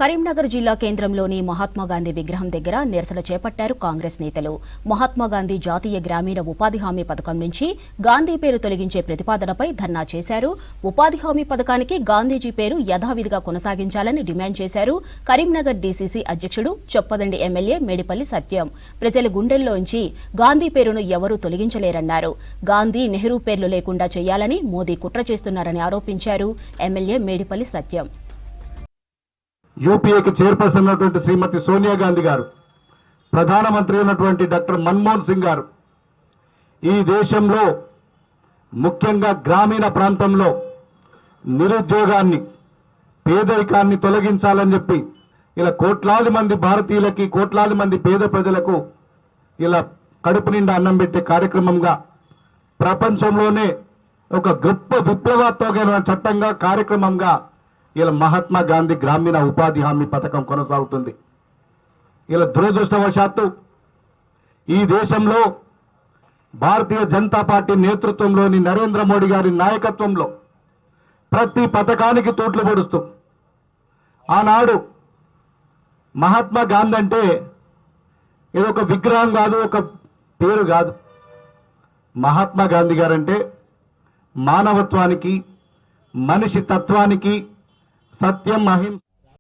కరీంనగర్ జిల్లా కేంద్రంలోని మహాత్మాగాంధీ విగ్రహం దగ్గర నిరసన చేపట్టారు కాంగ్రెస్ నేతలు. మహాత్మాగాంధీ జాతీయ గ్రామీణ ఉపాధి హామీ పథకం నుంచి గాంధీ పేరు తొలగించే ప్రతిపాదనపై ధర్నా చేశారు. ఉపాధి హామీ పథకానికి గాంధీజీ పేరు యథావిధిగా కొనసాగించాలని డిమాండ్ చేశారు. కరీంనగర్ డీసీసీ అధ్యక్షుడు చొప్పదండి ఎమ్మెల్యే మేడిపల్లి సత్యం ప్రజల గుండెల్లోంచి గాంధీ పేరును ఎవరూ తొలగించలేరన్నారు. గాంధీ, నెహ్రూ పేర్లు లేకుండా చేయాలని మోదీ కుట్ర చేస్తున్నారని ఆరోపించారు ఎమ్మెల్యే మేడిపల్లి సత్యం. యూపీఏకి చైర్పర్సన్ ఉన్నటువంటి శ్రీమతి సోనియా గాంధీ గారు, ప్రధానమంత్రి ఉన్నటువంటి డాక్టర్ మన్మోహన్ సింగ్ గారు ఈ దేశంలో ముఖ్యంగా గ్రామీణ ప్రాంతంలో నిరుద్యోగాన్ని, పేదరికాన్ని తొలగించాలని చెప్పి ఇలా కోట్లాది మంది భారతీయులకి, కోట్లాది మంది పేద ప్రజలకు ఇలా కడుపు నిండా అన్నం పెట్టే కార్యక్రమంగా ప్రపంచంలోనే ఒక గొప్ప విప్లవాత్మకమైన చట్టంగా, కార్యక్రమంగా ఇలా మహాత్మా గాంధీ గ్రామీణ ఉపాధి హామీ పథకం కొనసాగుతుంది. ఇలా దురదృష్టవశాత్తు ఈ దేశంలో భారతీయ జనతా పార్టీ నేతృత్వంలోని నరేంద్ర మోడీ గారి నాయకత్వంలో ప్రతి పథకానికి తూట్లు పొడుస్తూ, ఆనాడు మహాత్మా గాంధీ అంటే ఏదో ఒక విగ్రహం కాదు, ఒక పేరు కాదు. మహాత్మా గాంధీ గారంటే మానవత్వానికి, మనిషి తత్వానికి, సత్యం, అహింస